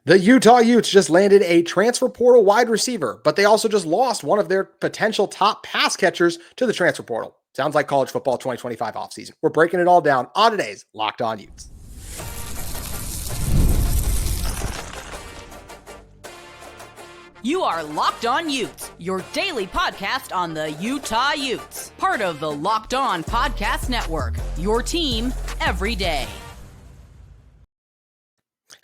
The Utah Utes just landed a transfer portal wide receiver, but they also just lost one of their potential top pass catchers to the transfer portal. Sounds like college football 2025 offseason. We're breaking it all down on today's Locked On Utes. You are Locked On Utes, your daily podcast on the Utah Utes. Part of the Locked On Podcast Network, your team every day.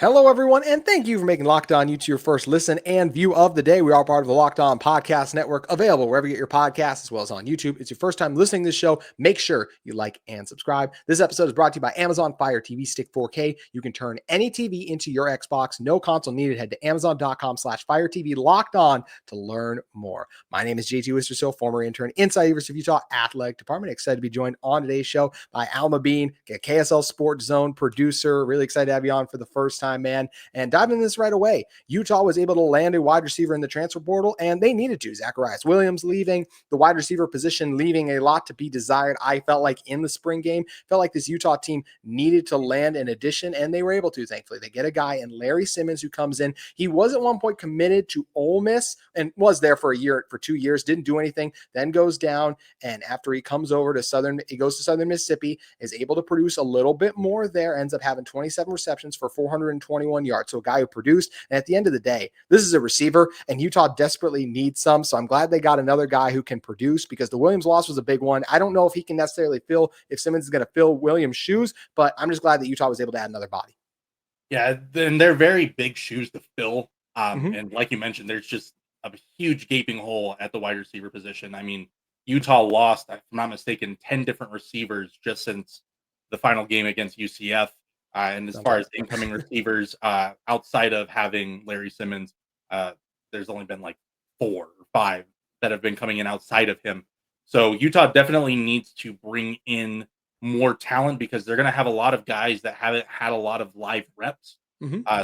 Hello, everyone, and thank you for making Locked On Utes your first listen and view of the day. We are part of the Locked On Podcast Network, available wherever you get your podcasts, as well as on YouTube. It's your first time listening to this show. Make sure you like and subscribe. This episode is brought to you by Amazon Fire TV Stick 4K. You can turn any TV into your Xbox. No console needed. Head to Amazon.com/Fire TV Locked On to learn more. My name is JT Wistrcill, former intern inside the University of Utah Athletic Department. Excited to be joined on today's show by Alma Bean, KSL Sports Zone producer. Really excited to have you on for the first time, man. And diving into this right away, Utah was able to land a wide receiver in the transfer portal, and they needed to. Zacharias Williams leaving, the wide receiver position leaving a lot to be desired. I felt like in the spring game, felt like this Utah team needed to land an addition, and they were able to, thankfully. They get a guy in Larry Simmons who comes in. He was at one point committed to Ole Miss and was there for 2 years, didn't do anything, then goes down, and after he comes over to he goes to Southern Mississippi, is able to produce a little bit more there, ends up having 27 receptions for 421 yards. So a guy who produced, and at the end of the day, this is a receiver, and Utah desperately needs some. So I'm glad they got another guy who can produce, because the Williams loss was a big one. I don't know if he can necessarily if Simmons is going to fill Williams' shoes, but I'm just glad that Utah was able to add another body. Yeah, then they're very big shoes to fill. And like you mentioned, there's just a huge gaping hole at the wide receiver position. I mean, Utah lost, if I'm not mistaken, 10 different receivers just since the final game against UCF. And as far as incoming receivers, outside of having Larry Simmons, there's only been like 4 or 5 that have been coming in outside of him. So Utah definitely needs to bring in more talent, because they're going to have a lot of guys that haven't had a lot of live reps.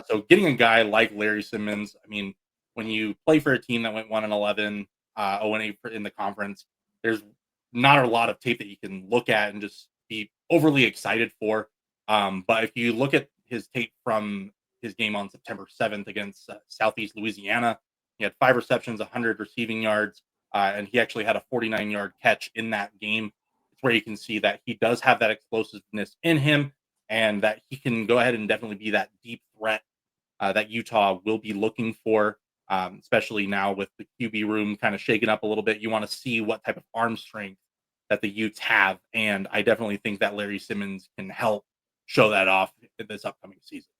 So getting a guy like Larry Simmons, I mean, when you play for a team that went 1-11, 0-8 in the conference, there's not a lot of tape that you can look at and just be overly excited for. But if you look at his tape from his game on September 7th against Southeast Louisiana, he had 5 receptions, 100 receiving yards, and he actually had a 49-yard catch in that game. It's where you can see that he does have that explosiveness in him, and that he can go ahead and definitely be that deep threat that Utah will be looking for, especially now with the QB room kind of shaken up a little bit. You want to see what type of arm strength that the Utes have, and I definitely think that Larry Simmons can help show that off in this upcoming season.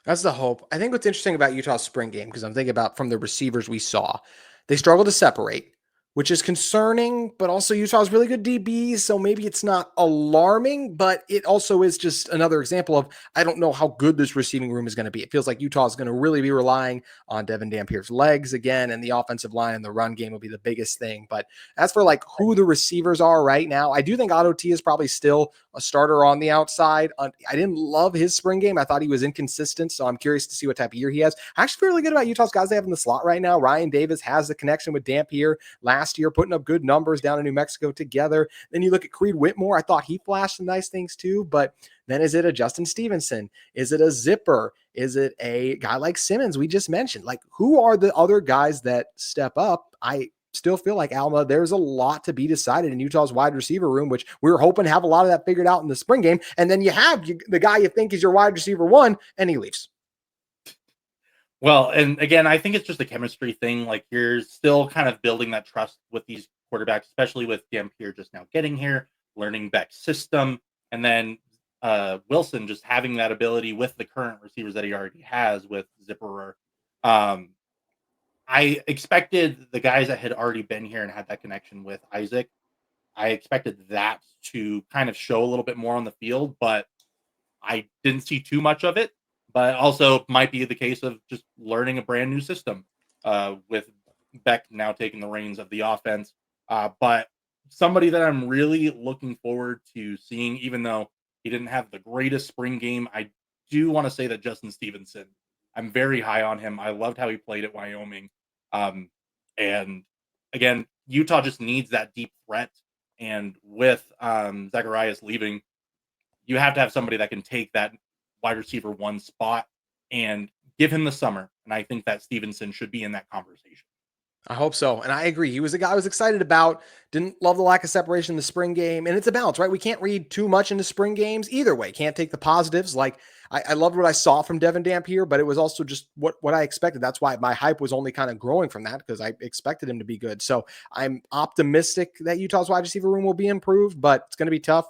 That's the hope. I think what's interesting about Utah's spring game, because I'm thinking about from the receivers we saw, they struggle to separate, which is concerning, but also Utah's really good DBs, so maybe it's not alarming, but it also is just another example of, I don't know how good this receiving room is going to be. It feels like Utah is going to really be relying on Devin Dampier's legs again, and the offensive line and the run game will be the biggest thing. But as for like who the receivers are right now, I do think Otto T is probably still a starter on the outside. I didn't love his spring game. I thought he was inconsistent, so I'm curious to see what type of year he has. I actually feel really good about Utah's guys they have in the slot right now. Ryan Davis has the connection with Dampier last year, putting up good numbers down in New Mexico together. Then you look at Creed Whitmore. I thought he flashed some nice things too, but then is it a Justin Stevenson? Is it a Zipper? Is it a guy like Simmons we just mentioned? Like, who are the other guys that step up? I still feel like, Alma, there's a lot to be decided in Utah's wide receiver room, which we were hoping to have a lot of that figured out in the spring game. And then you have the guy you think is your wide receiver 1, and he leaves. Well, and again, I think it's just a chemistry thing. Like, you're still kind of building that trust with these quarterbacks, especially with Dampier just now getting here, learning Beck's system, and then Wilson just having that ability with the current receivers that he already has with Zipperer. I expected the guys that had already been here and had that connection with Isaac, I expected that to kind of show a little bit more on the field, but I didn't see too much of it. But also might be the case of just learning a brand new system with Beck now taking the reins of the offense. But somebody that I'm really looking forward to seeing, even though he didn't have the greatest spring game, I do want to say that Justin Stevenson, I'm very high on him. I loved how he played at Wyoming. And again, Utah just needs that deep threat. And with Zacharias leaving, you have to have somebody that can take that wide receiver 1 spot and give him the summer, and I think that Stevenson should be in that conversation. I hope so. And I agree. He was a guy I was excited about. Didn't love the lack of separation in the spring game. And it's a balance, right? We can't read too much into spring games either way. Can't take the positives. Like I loved what I saw from Devin Dampier, but it was also just what I expected. That's why my hype was only kind of growing from that, because I expected him to be good. So I'm optimistic that Utah's wide receiver room will be improved, but it's going to be tough.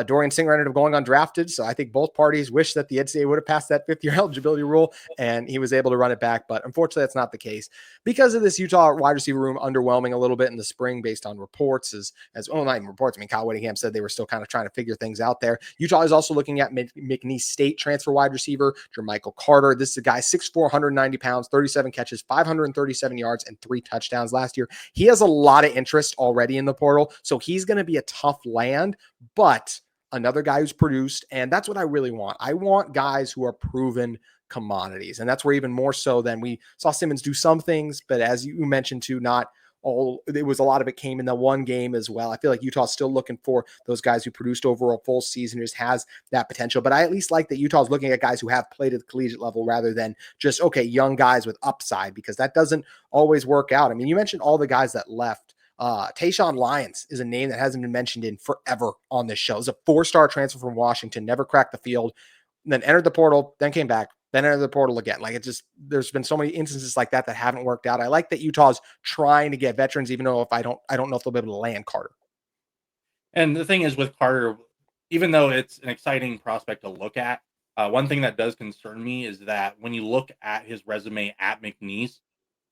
Dorian Singer ended up going undrafted. So I think both parties wish that the NCAA would have passed that fifth-year eligibility rule, and he was able to run it back. But unfortunately, that's not the case because of this Utah wide receiver room underwhelming a little bit in the spring based on reports. Not even reports. I mean, Kyle Whittingham said they were still kind of trying to figure things out there. Utah is also looking at McNeese State transfer wide receiver Jermichael Carter. This is a guy 6'4", 190 pounds, 37 catches, 537 yards, and 3 touchdowns last year. He has a lot of interest already in the portal, so he's going to be a tough land, but another guy who's produced, and that's what I really want. I want guys who are proven commodities, and that's where even more so than we saw Simmons do some things, but as you mentioned too, not all. It was a lot of it came in the one game as well. I feel like Utah's still looking for those guys who produced over a full season, who has that potential. But I at least like that Utah's looking at guys who have played at the collegiate level rather than just, okay, young guys with upside, because that doesn't always work out. I mean, you mentioned all the guys that left. Tayshawn Lyons is a name that hasn't been mentioned in forever on this show. It's a 4-star transfer from Washington, never cracked the field, then entered the portal, then came back, then entered the portal again. Like, there's been so many instances like that haven't worked out. I like that Utah's trying to get veterans, even though I don't know if they'll be able to land Carter. And the thing is with Carter, even though it's an exciting prospect to look at, one thing that does concern me is that when you look at his resume at McNeese,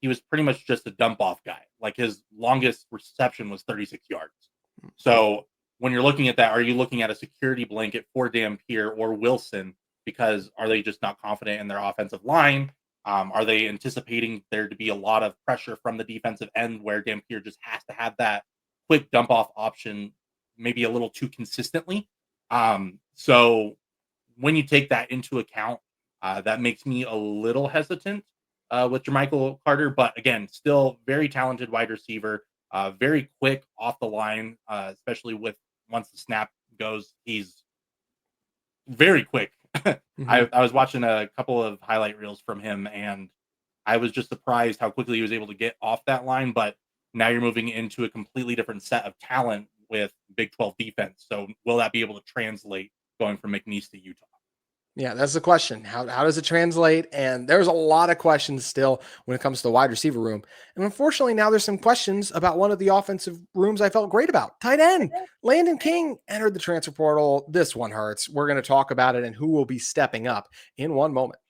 he was pretty much just a dump off guy. Like, his longest reception was 36 yards. So when you're looking at that, are you looking at a security blanket for Dampier or Wilson? Because are they just not confident in their offensive line? Are they anticipating there to be a lot of pressure from the defensive end where Dampier just has to have that quick dump off option maybe a little too consistently? So when you take that into account, that makes me a little hesitant with Jermichael Carter, but again, still very talented wide receiver, very quick off the line, especially with once the snap goes, he's very quick. I was watching a couple of highlight reels from him, and I was just surprised how quickly he was able to get off that line. But now you're moving into a completely different set of talent with Big 12 defense. So will that be able to translate going from McNeese to Utah? Yeah, that's the question. How does it translate? And there's a lot of questions still when it comes to the wide receiver room. And unfortunately, now there's some questions about one of the offensive rooms I felt great about. Tight end. Landen King entered the transfer portal. This one hurts. We're going to talk about it and who will be stepping up in one moment.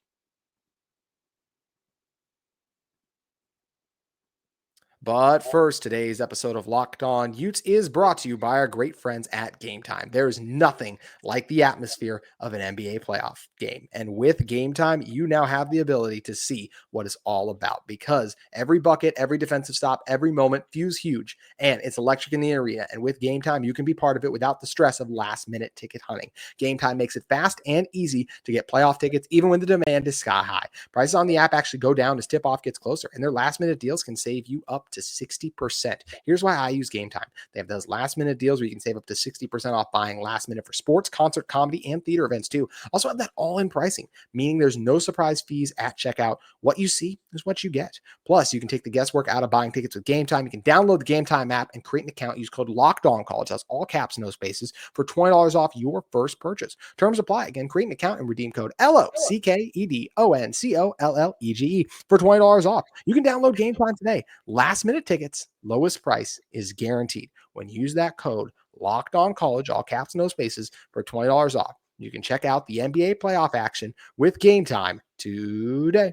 But first, today's episode of Locked On Utes is brought to you by our great friends at Game Time. There is nothing like the atmosphere of an NBA playoff game. And with Game Time, you now have the ability to see what it's all about, because every bucket, every defensive stop, every moment feels huge, and it's electric in the arena. And with Game Time, you can be part of it without the stress of last-minute ticket hunting. Game Time makes it fast and easy to get playoff tickets, even when the demand is sky high. Prices on the app actually go down as tip-off gets closer, and their last-minute deals can save you up to 60%. Here's why I use Game Time. They have those last minute deals where you can save up to 60% off buying last minute for sports, concert, comedy, and theater events too. Also have that all-in pricing, meaning there's no surprise fees at checkout. What you see is what you get. Plus, you can take the guesswork out of buying tickets with Game Time. You can download the Game Time app and create an account. Use code LOCKEDONCollege. That's all caps, no spaces, for $20 off your first purchase. Terms apply. Again, create an account and redeem code LOCKEDONCOLLEGE for $20 off. You can download Game Time today. Last minute tickets, lowest price is guaranteed. When you use that code LOCKEDONCollege, all caps, no spaces, for $20 off, you can check out the NBA playoff action with Game Time today.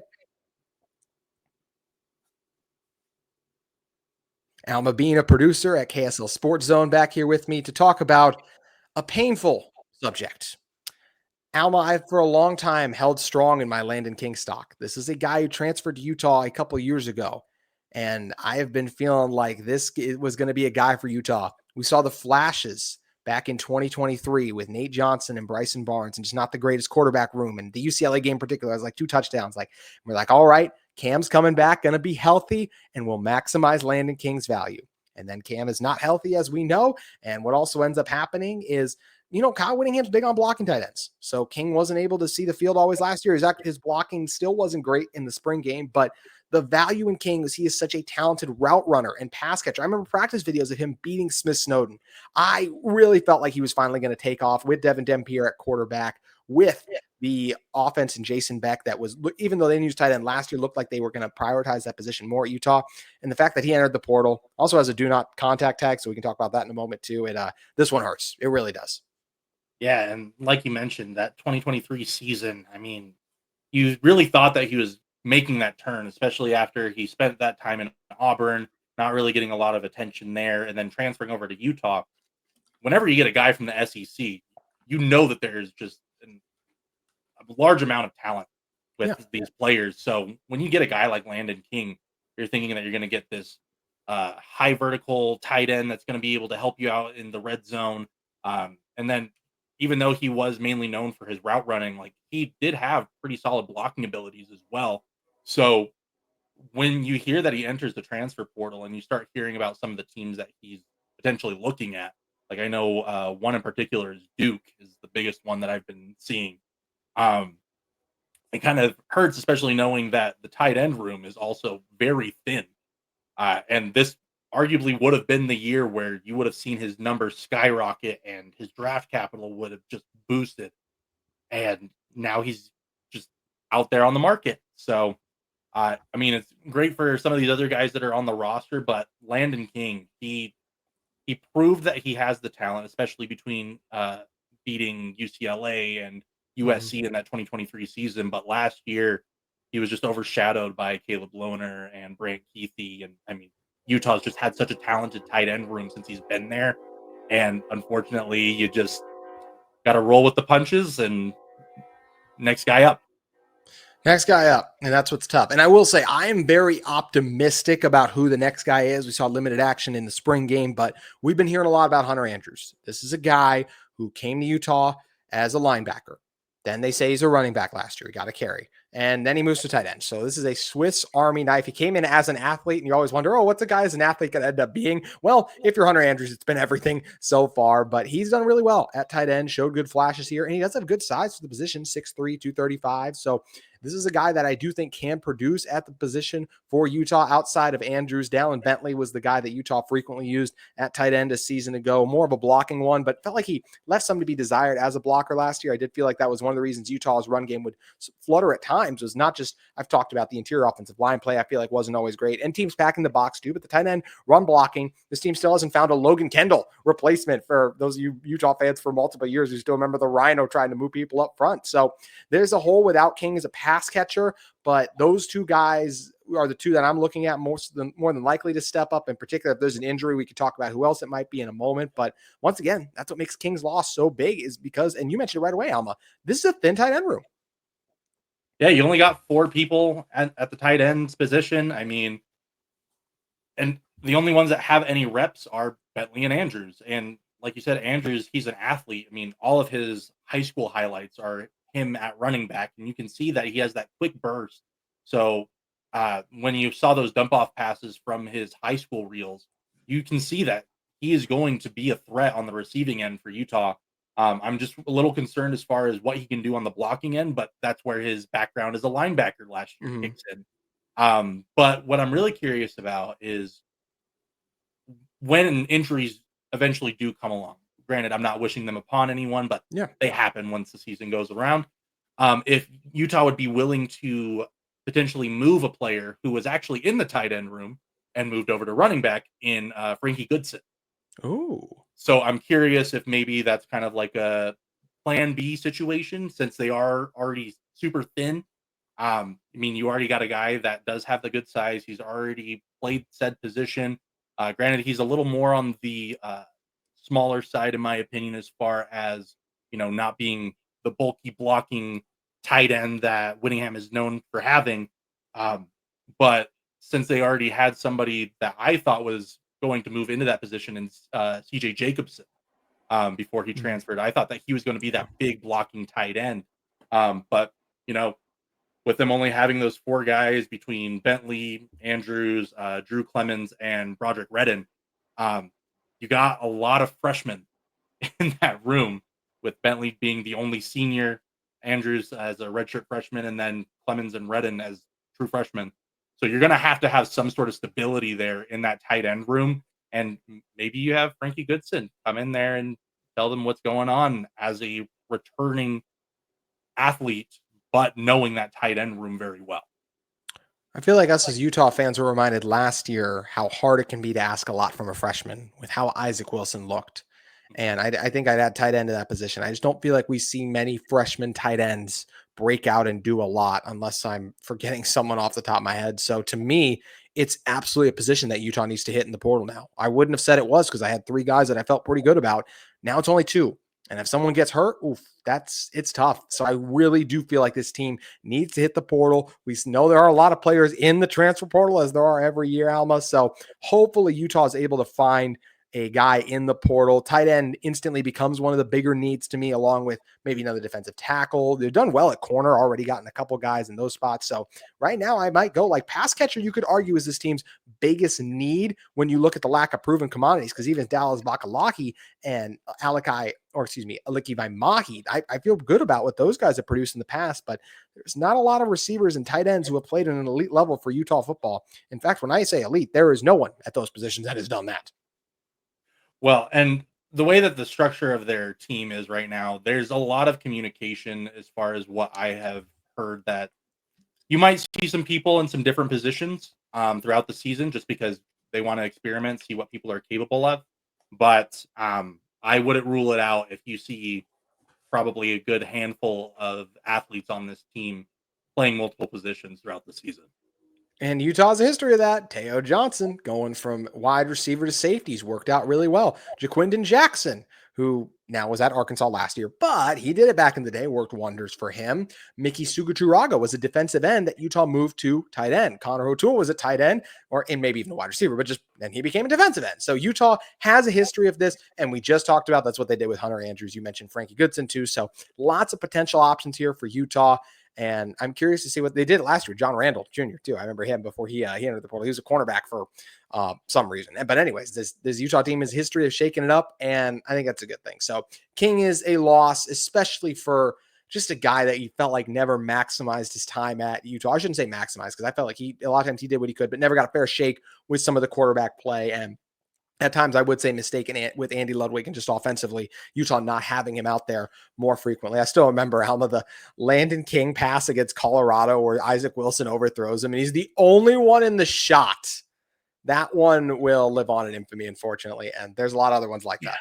Alma Bean, a producer at KSL Sports Zone, back here with me to talk about a painful subject. Alma, I've for a long time held strong in my Landen King stock. This is a guy who transferred to Utah a couple years ago, and I have been feeling like this was going to be a guy for Utah. We saw the flashes back in 2023 with Nate Johnson and Bryson Barnes, and just not the greatest quarterback room. And the UCLA game in particular has like 2 touchdowns. Like, we're like, all right, Cam's coming back, going to be healthy, and will maximize Landen King's value. And then Cam is not healthy, as we know. And what also ends up happening is Kyle Whittingham's big on blocking tight ends. So King wasn't able to see the field always last year. His blocking still wasn't great in the spring game, but the value in King is he is such a talented route runner and pass catcher. I remember practice videos of him beating Smith Snowden. I really felt like he was finally going to take off with Devin Dempier at quarterback, with the offense and Jason Beck that was, even though they didn't use tight end last year, looked like they were going to prioritize that position more at Utah. And the fact that he entered the portal also has a do not contact tag, so we can talk about that in a moment too. This one hurts. It really does. Yeah, and like you mentioned, that 2023 season, I mean, you really thought that he was making that turn, especially after he spent that time in Auburn, not really getting a lot of attention there, and then transferring over to Utah. Whenever you get a guy from the SEC, you know that there's just a large amount of talent with these players. So when you get a guy like Landen King, you're thinking that you're going to get this high vertical tight end that's going to be able to help you out in the red zone. And then even though he was mainly known for his route running, like he did have pretty solid blocking abilities as well. So when you hear that he enters the transfer portal and you start hearing about some of the teams that he's potentially looking at, like I know one in particular is Duke is the biggest one that I've been seeing. It kind of hurts, especially knowing that the tight end room is also very thin. And this arguably would have been the year where you would have seen his numbers skyrocket and his draft capital would have just boosted. And now he's just out there on the market. So, I mean, it's great for some of these other guys that are on the roster, but Landen King, he proved that he has the talent, especially between beating UCLA and USC in that 2023 season. But last year, he was just overshadowed by Caleb Lohner and Brant Keithy. And I mean, Utah's just had such a talented tight end room since he's been there. And unfortunately, you just got to roll with the punches and next guy up. Next guy up, and that's what's tough. And I will say, I am very optimistic about who the next guy is. We saw limited action in the spring game, but we've been hearing a lot about Hunter Andrews. This is a guy who came to Utah as a linebacker. Then they say he's a running back last year. He got a carry. And then he moves to tight end. So this is a Swiss Army knife. He came in as an athlete, and you always wonder, what's a guy as an athlete going to end up being? Well, if you're Hunter Andrews, it's been everything so far, but he's done really well at tight end, showed good flashes here, and he does have good size for the position, 6'3", 235. So this is a guy that I do think can produce at the position for Utah outside of Andrews. Dallin Bentley was the guy that Utah frequently used at tight end a season ago, more of a blocking one, but felt like he left some to be desired as a blocker last year. I did feel like that was one of the reasons Utah's run game would flutter at times, was not just, I've talked about the interior offensive line play, I feel like wasn't always great, and teams packing the box too, but the tight end run blocking, this team still hasn't found a Logan Kendall replacement for those of you Utah fans for multiple years who still remember the Rhino trying to move people up front. So there's a hole without King as a pass catcher, but those two guys are the two that I'm looking at more than likely to step up. In particular, if there's an injury, we could talk about who else it might be in a moment. But once again, that's what makes King's loss so big, is because, and you mentioned it right away, Alma, this is a thin tight end room. Yeah, you only got 4 people at the tight ends position. I mean, and the only ones that have any reps are Bentley and Andrews. And like you said, Andrews, he's an athlete. I mean, all of his high school highlights are him at running back, and you can see that he has that quick burst. So when you saw those dump off passes from his high school reels, you can see that he is going to be a threat on the receiving end for Utah. I'm just a little concerned as far as what he can do on the blocking end, but that's where his background as a linebacker last year kicks in. But what I'm really curious about is when injuries eventually do come along. Granted, I'm not wishing them upon anyone, but they happen once the season goes around. If Utah would be willing to potentially move a player who was actually in the tight end room and moved over to running back in Frankie Goodson. Oh, so I'm curious if maybe that's kind of like a plan B situation, since they are already super thin. I mean, you already got a guy that does have the good size. He's already played said position. Granted, he's a little more on the smaller side, in my opinion, as far as, not being the bulky blocking tight end that Whittingham is known for having. But since they already had somebody that I thought was going to move into that position in CJ Jacobson before he transferred, I thought that he was going to be that big blocking tight end. But, with them only having those 4 guys between Bentley, Andrews, Drew Clemens, and Broderick Redden, you got a lot of freshmen in that room. with Bentley being the only senior, Andrews as a redshirt freshman, and then Clemens and Redden as true freshmen. So you're going to have some sort of stability there in that tight end room. And maybe you have Frankie Goodson come in there and tell them what's going on as a returning athlete, but knowing that tight end room very well. I feel like us as Utah fans were reminded last year how hard it can be to ask a lot from a freshman with how Isaac Wilson looked. And I think I'd add tight end to that position. I just don't feel like we see many freshman tight ends break out and do a lot unless I'm forgetting someone off the top of my head. So to me, it's absolutely a position that Utah needs to hit in the portal now. I wouldn't have said it was because I had 3 guys that I felt pretty good about. Now it's only 2. And if someone gets hurt, it's tough. So I really do feel like this team needs to hit the portal. We know there are a lot of players in the transfer portal as there are every year, Alma. So hopefully Utah is able to find a guy in the portal. Tight end instantly becomes one of the bigger needs to me, along with maybe another defensive tackle. They've done well at corner, already gotten a couple guys in those spots. So right now I might go like pass catcher. You could argue is this team's biggest need when you look at the lack of proven commodities, because even Dallas Bakalaki and Aliki Vaimahi, I feel good about what those guys have produced in the past, but there's not a lot of receivers and tight ends who have played at an elite level for Utah football. In fact, when I say elite, there is no one at those positions that has done that. Well, and the way that the structure of their team is right now, there's a lot of communication as far as what I have heard, that you might see some people in some different positions throughout the season just because they want to experiment, see what people are capable of. But I wouldn't rule it out if you see probably a good handful of athletes on this team playing multiple positions throughout the season. And Utah's a history of that. Teo Johnson going from wide receiver to safeties worked out really well. Jaquindon Jackson, who now was at Arkansas last year, but he did it back in the day, worked wonders for him. Mickey Sugachuraga was a defensive end that Utah moved to tight end. Connor O'Toole was a tight end, and maybe even a wide receiver, but just then he became a defensive end. So Utah has a history of this, and we just talked about that's what they did with Hunter Andrews. You mentioned Frankie Goodson too. So lots of potential options here for Utah. And I'm curious to see what they did last year. John Randall Jr. too. I remember him before he entered the portal. He was a cornerback for some reason. But anyways, this Utah team is history of shaking it up, and I think that's a good thing. So King is a loss, especially for just a guy that you felt like never maximized his time at Utah. I shouldn't say maximized, because I felt like a lot of times he did what he could, but never got a fair shake with some of the quarterback play. And at times I would say mistaken with Andy Ludwig and just offensively, Utah not having him out there more frequently. I still remember Alma, the Landen King pass against Colorado where Isaac Wilson overthrows him, and he's the only one in the shot. That one will live on in infamy, unfortunately, and there's a lot of other ones like that.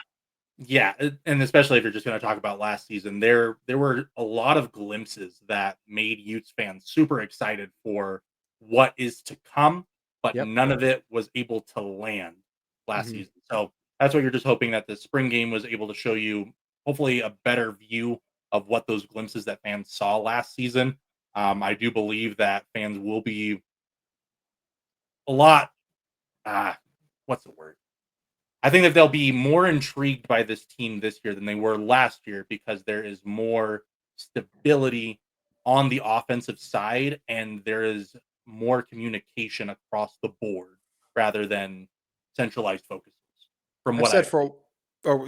Yeah, and especially if you're just going to talk about last season, there were a lot of glimpses that made Utes fans super excited for what is to come, but none of it was able to land last season. So that's what you're just hoping that the spring game was able to show you, hopefully a better view of what those glimpses that fans saw last season. I do believe that fans will be a lot, what's the word? I think that they'll be more intrigued by this team this year than they were last year, because there is more stability on the offensive side and there is more communication across the board rather than centralized focuses. From what I've said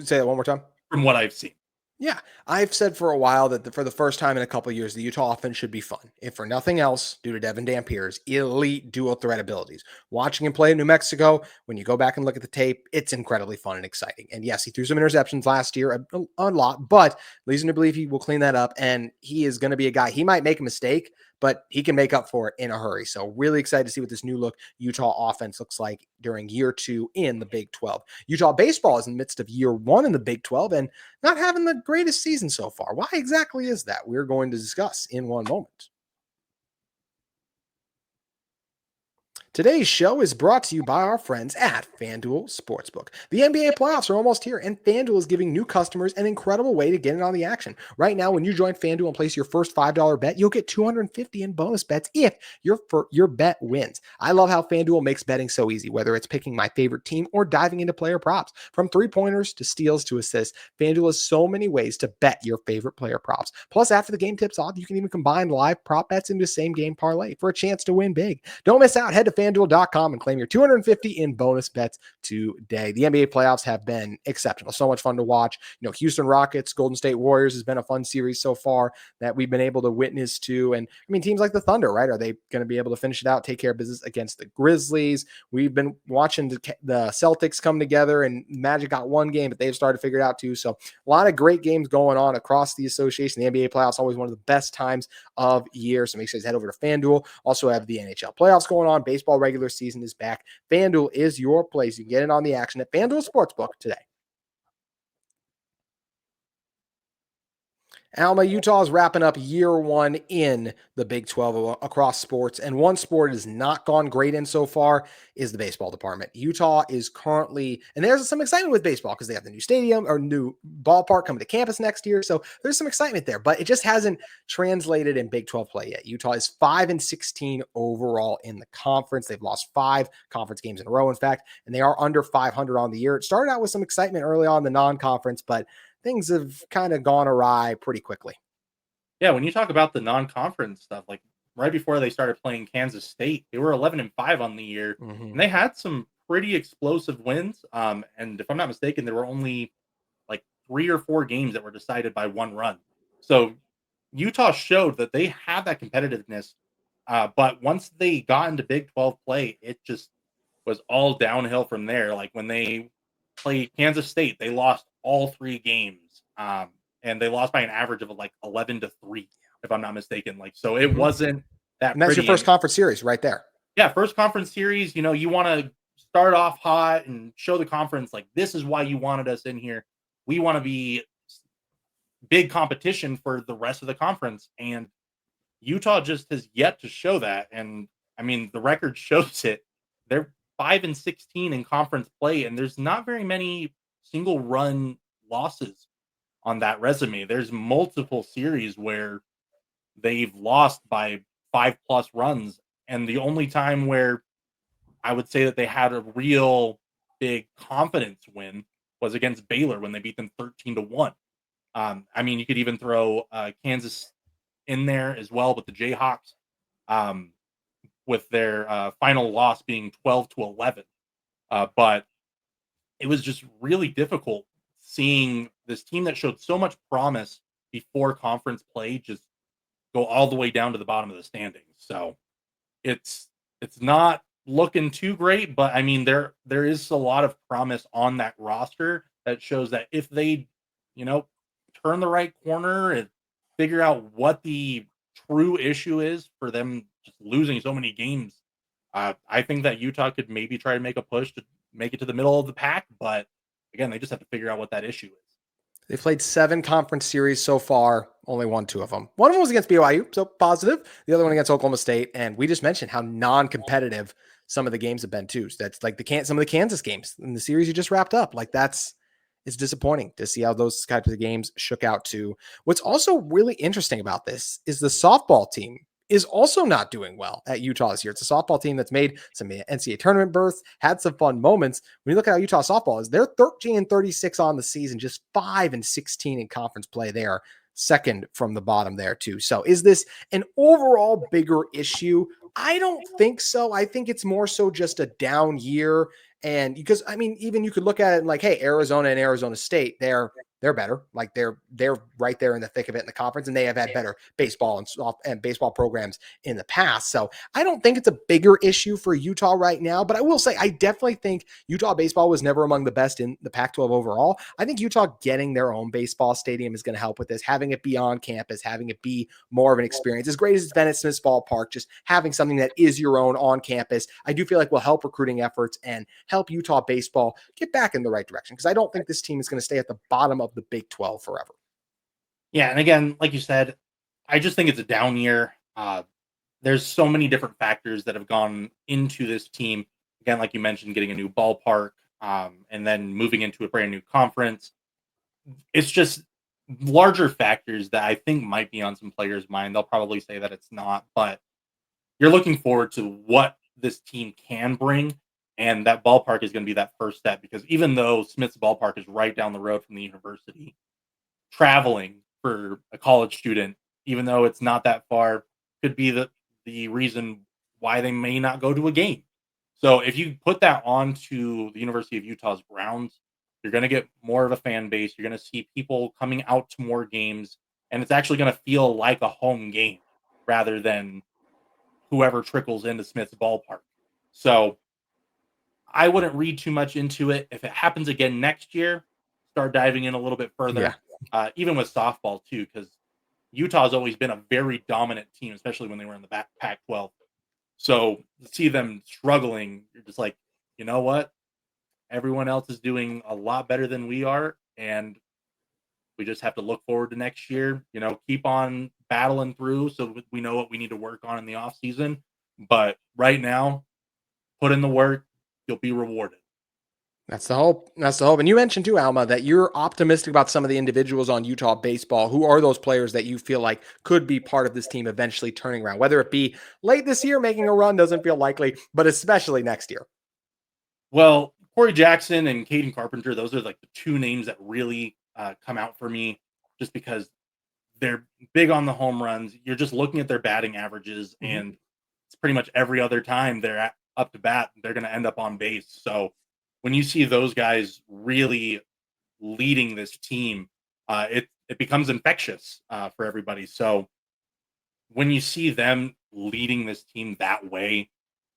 say that one more time. From what I've seen. Yeah, I've said for a while that for the first time in a couple of years, the Utah offense should be fun. If for nothing else, due to Devin Dampier's elite dual threat abilities. Watching him play in New Mexico, when you go back and look at the tape, it's incredibly fun and exciting. And yes, he threw some interceptions last year, a lot, but reason to believe he will clean that up. And he is going to be a guy, he might make a mistake, but he can make up for it in a hurry. So really excited to see what this new look Utah offense looks like during year 2 in the Big 12. Utah baseball is in the midst of year 1 in the Big 12 and not having the greatest season so far. Why exactly is that? We're going to discuss in one moment. Today's show is brought to you by our friends at FanDuel Sportsbook. The NBA playoffs are almost here, and FanDuel is giving new customers an incredible way to get in on the action. Right now, when you join FanDuel and place your first $5 bet, you'll get $250 in bonus bets if your bet wins. I love how FanDuel makes betting so easy, whether it's picking my favorite team or diving into player props. From three-pointers to steals to assists, FanDuel has so many ways to bet your favorite player props. Plus, after the game tips off, you can even combine live prop bets into same-game parlay for a chance to win big. Don't miss out. Head to FanDuel.com and claim your 250 in bonus bets today. The NBA playoffs have been exceptional. So much fun to watch. Houston Rockets, Golden State Warriors has been a fun series so far that we've been able to witness to. And teams like the Thunder, right? Are they going to be able to finish it out, take care of business against the Grizzlies? We've been watching the Celtics come together, and Magic got one game, but they've started to figure it out too. So a lot of great games going on across the association. The NBA playoffs always one of the best times of year. So make sure you head over to FanDuel. Also have the NHL playoffs going on. Baseball regular season is back. FanDuel is your place. You can get in on the action at FanDuel Sportsbook today. Alma, Utah is wrapping up year one in the Big 12 across sports. And one sport has not gone great in so far is the baseball department. Utah is currently, and there's some excitement with baseball because they have the new stadium or new ballpark coming to campus next year. So there's some excitement there, but it just hasn't translated in Big 12 play yet. Utah is 5-16 overall in the conference. They've lost 5 conference games in a row, in fact, and they are under 500 on the year. It started out with some excitement early on in the non-conference, but things have kind of gone awry pretty quickly. Yeah, when you talk about the non-conference stuff, like right before they started playing Kansas State, they were 11-5 on the year, and they had some pretty explosive wins. And if I'm not mistaken, there were only like 3 or 4 games that were decided by 1 run. So Utah showed that they have that competitiveness. But once they got into Big 12 play, it just was all downhill from there. Like when they played Kansas State, they lost all 3 games. And they lost by an average of like 11-3, if I'm not mistaken. Like, so it wasn't that. And that's your first conference series right there. Yeah, first conference series. You want to start off hot and show the conference like this is why you wanted us in here. We want to be big competition for the rest of the conference, and Utah just has yet to show that. And the record shows it. They're 5-16 in conference play, and there's not very many single run losses on that resume. There's multiple series where they've lost by 5+ runs. And the only time where I would say that they had a real big confidence win was against Baylor when they beat them 13-1. You could even throw Kansas in there as well with the Jayhawks, with their final loss being 12-11. But it was just really difficult seeing this team that showed so much promise before conference play just go all the way down to the bottom of the standings. So it's not looking too great, but there is a lot of promise on that roster that shows that if they, turn the right corner and figure out what the true issue is for them just losing so many games, I think that Utah could maybe try to make a push to make it to the middle of the pack, but again, they just have to figure out what that issue is. They've played 7 conference series so far, only won 2 of them. One of them was against BYU, so positive. The other one against Oklahoma State, and we just mentioned how non-competitive some of the games have been too. So that's like some of the Kansas games in the series you just wrapped up. Like it's disappointing to see how those types of games shook out too. What's also really interesting about this is the softball team is also not doing well at Utah this year. It's a softball team that's made some NCAA tournament berths, had some fun moments. When you look at how Utah softball is, they're 13-36 on the season, just 5-16 in conference play. They are second from the bottom there too. So is this an overall bigger issue? I don't think so. I think it's more so just a down year. And because even you could look at it like, hey, Arizona and Arizona State, they're better. Like they're right there in the thick of it in the conference, and they have had better baseball and baseball programs in the past. So I don't think it's a bigger issue for Utah right now, but I will say I definitely think Utah baseball was never among the best in the Pac-12 overall. I think Utah getting their own baseball stadium is going to help with this, having it be on campus, having it be more of an experience. As great as it's been at Smith's Ballpark, just having something that is your own on campus, I do feel like will help recruiting efforts and help Utah baseball get back in the right direction, because I don't think this team is going to stay at the bottom of the Big 12 forever. Yeah, and again, like you said, I just think it's a down year. There's so many different factors that have gone into this team. Again, like you mentioned, getting a new ballpark, and then moving into a brand new conference. It's just larger factors that I think might be on some players' mind. They'll probably say that it's not, but you're looking forward to what this team can bring. And that ballpark is going to be that first step, because even though Smith's Ballpark is right down the road from the university, traveling for a college student, even though it's not that far, could be the reason why they may not go to a game. So if you put that onto the University of Utah's grounds, you're going to get more of a fan base. You're going to see people coming out to more games, and it's actually going to feel like a home game rather than whoever trickles into Smith's ballpark. So I wouldn't read too much into it. If it happens again next year, start diving in a little bit Yeah. further. Even with softball too, because Utah's always been a very dominant team, especially when they were in the Pac-12. So to see them struggling, you're just like, you know what? Everyone else is doing a lot better than we are, and we just have to look forward to next year. Keep on battling through, so we know what we need to work on in the off season. But right now, put in the work, you'll be rewarded. That's the hope. That's the hope. And you mentioned too, Alma, that you're optimistic about some of the individuals on Utah baseball. Who are those players that you feel like could be part of this team eventually turning around? Whether it be late this year, making a run doesn't feel likely, but especially next year. Well, Corey Jackson and Caden Carpenter, those are like the two names that really come out for me, just because they're big on the home runs. You're just looking at their batting averages, and it's pretty much every other time they're up to bat, they're going to end up on base. So when you see those guys really leading this team, it becomes infectious for everybody. So when you see them leading this team that way,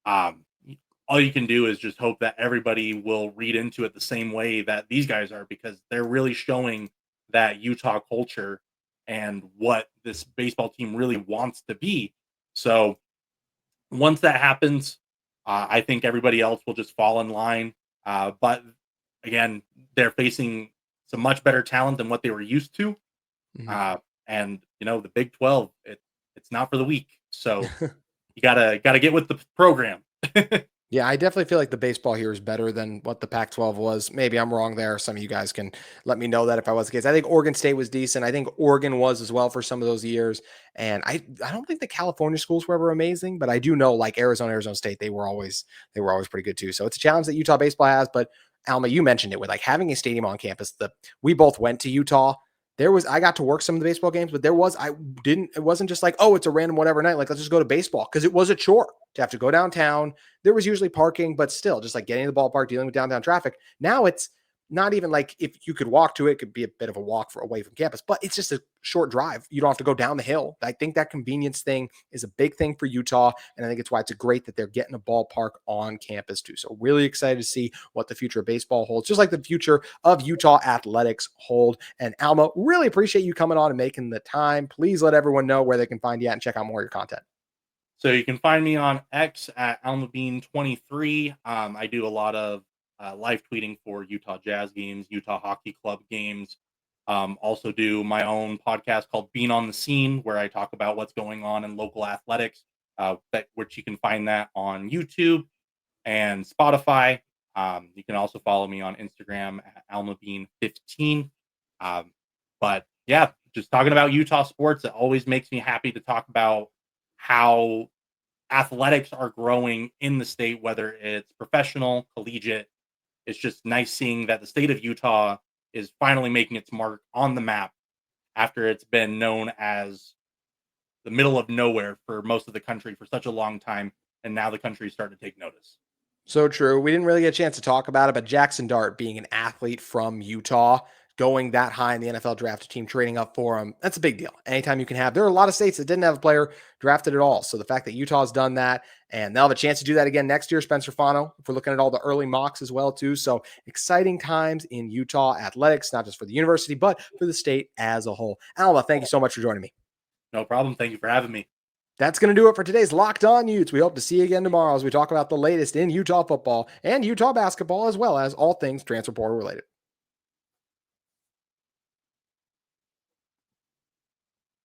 all you can do is just hope that everybody will read into it the same way that these guys are, because they're really showing that Utah culture and what this baseball team really wants to be. So once that happens, I think everybody else will just fall in line. But again, they're facing some much better talent than what they were used to. And the Big 12, it's not for the weak. So you gotta get with the program. Yeah, I definitely feel like the baseball here is better than what the Pac-12 was. Maybe I'm wrong there. Some of you guys can let me know that if I was the case. I think Oregon State was decent. I think Oregon was as well for some of those years. And I don't think the California schools were ever amazing, but I do know like Arizona State, they were always pretty good too. So it's a challenge that Utah baseball has. But Alma, you mentioned it with like having a stadium on campus. We both went to Utah. I got to work some of the baseball games, but it wasn't just like, oh, it's a random whatever night. Like, let's just go to baseball, because it was a chore to have to go downtown. There was usually parking, but still just like getting to the ballpark, dealing with downtown traffic. Now it's not even like if you could walk to it, it could be a bit of a walk away from campus, but it's just a short drive. You don't have to go down the hill. I think that convenience thing is a big thing for Utah. And I think it's why it's great that they're getting a ballpark on campus too. So really excited to see what the future of baseball holds, just like the future of Utah athletics hold. And Alma, really appreciate you coming on and making the time. Please let everyone know where they can find you at and check out more of your content. So you can find me on X at Alma Bean 23. I do a lot of live tweeting for Utah Jazz games, Utah Hockey Club games. Also do my own podcast called Bean on the Scene, where I talk about what's going on in local athletics, which you can find that on YouTube and Spotify. You can also follow me on Instagram at AlmaBean15. But yeah, just talking about Utah sports, it always makes me happy to talk about how athletics are growing in the state, whether it's professional, collegiate. It's just nice seeing that the state of Utah is finally making its mark on the map after it's been known as the middle of nowhere for most of the country for such a long time. And now the country is starting to take notice. So true. We didn't really get a chance to talk about it, but Jackson Dart being an athlete from Utah, going that high in the NFL draft, team trading up for him, that's a big deal. Anytime you can have, there are a lot of states that didn't have a player drafted at all. So the fact that Utah's done that, and they'll have a chance to do that again next year, Spencer Fano, if we're looking at all the early mocks as well too. So exciting times in Utah athletics, not just for the university, but for the state as a whole. Alma, thank you so much for joining me. No problem. Thank you for having me. That's going to do it for today's Locked On Utes. We hope to see you again tomorrow as we talk about the latest in Utah football and Utah basketball, as well as all things transfer portal related.